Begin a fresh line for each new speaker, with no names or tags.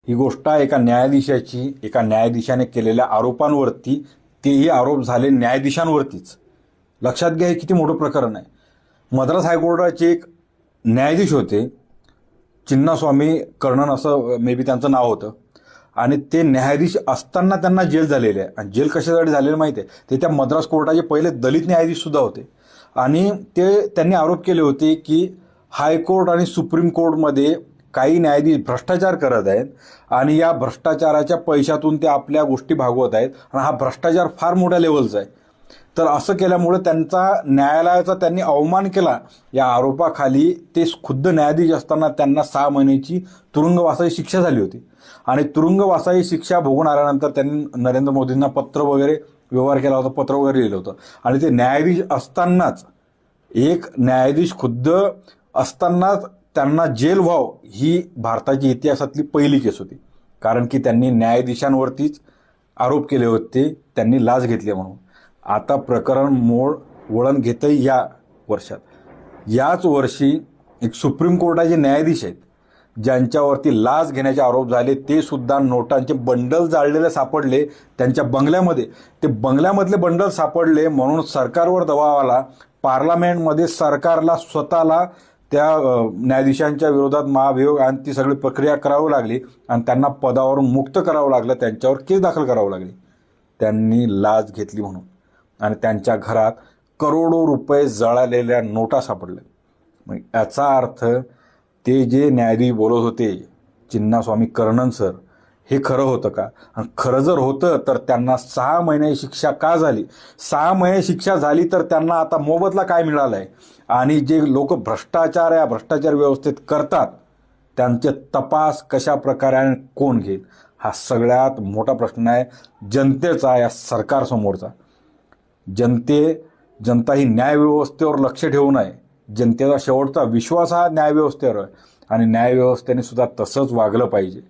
ही गोष्ट आहे एका न्यायाधीशाची, एका न्यायाधीशाने केलेल्या आरोपांवरती, तेही आरोप झाले न्यायाधीशांवरतीच. लक्षात घ्या, हे किती मोठं प्रकरण आहे. मद्रास हायकोर्टाचे एक न्यायाधीश होते, चिन्नास्वामी कर्णन असं मे बी त्यांचं नाव होतं, आणि ते न्यायाधीश असताना त्यांना जेल झालेली आहे. आणि जेल कशासाठी झालेलं माहिती आहे? ते त्या मद्रास कोर्टाचे पहिले दलित न्यायाधीश सुद्धा होते. आणि त्यांनी आरोप केले होते की हायकोर्ट आणि सुप्रीम कोर्टमध्ये काही न्यायाधीश भ्रष्टाचार करत आहेत आणि या भ्रष्टाचाराच्या पैशातून ते आपल्या गोष्टी भागवत आहेत, आणि हा भ्रष्टाचार फार मोठ्या लेवलचा आहे. तर असं केल्यामुळे त्यांचा न्यायालयाचा त्यांनी अवमान केला. या आरोपाखाली ते खुद्द न्यायाधीश असताना त्यांना 6 महिन्याची तुरुंगवासाची शिक्षा झाली होती. आणि तुरुंगवासाची शिक्षा भोगून आल्यानंतर त्यांनी नरेंद्र मोदींना पत्र वगैरे व्यवहार केला होता, पत्र वगैरे लिहिलं होतं. आणि ते न्यायाधीश असतानाच, एक न्यायाधीश खुद्द असतानाच त्यांना जेल व्हावं, ही भारताच्या इतिहासातली पहिली केस होती. कारण की त्यांनी न्यायाधीशांवरतीच आरोप केले होते, त्यांनी लाच घेतली म्हणून. आता प्रकरण मोड वळण घेतंय या वर्षात. याच वर्षी एक सुप्रीम कोर्टाचे न्यायाधीश आहेत ज्यांच्यावरती लाच घेण्याचे आरोप झाले, ते सुद्धा नोटांचे बंडल जाळलेले सापडले त्यांच्या बंगल्यामध्ये. ते बंगल्यामधले बंडल सापडले म्हणून सरकारवर दबाव आला. पार्लमेंटमध्ये सरकारला स्वतःला त्या न्यायाधीशांच्या विरोधात महाभियोग आणि ती सगळी प्रक्रिया करावी लागली आणि त्यांना पदावरून मुक्त करावं लागलं, त्यांच्यावर केस दाखल करावं लागली. त्यांनी लाच घेतली म्हणून. आणि त्यांच्या घरात करोडो रुपये जळालेल्या नोटा सापडल्या. मग याचा अर्थ ते जे न्यायाधीश बोलत होते चिन्नास्वामी कर्णन सर, हे खरं होतं का? आणि खरं जर होतं तर त्यांना 6 महिने शिक्षा का झाली? 6 महिने शिक्षा झाली तर त्यांना आता मोबदला काय मिळाला आहे? आणि जे लोक भ्रष्टाचार या भ्रष्टाचार व्यवस्थेत करतात त्यांचे तपास कशा प्रकारे आणि कोण घेईल? हा सगळ्यात मोठा प्रश्न आहे जनतेचा, या सरकारसमोरचा. जनता ही न्यायव्यवस्थेवर लक्ष ठेवून आहे. जनतेचा शेवटचा विश्वास हा न्यायव्यवस्थेवर आहे आणि न्यायव्यवस्थेने सुद्धा तसंच वागलं पाहिजे.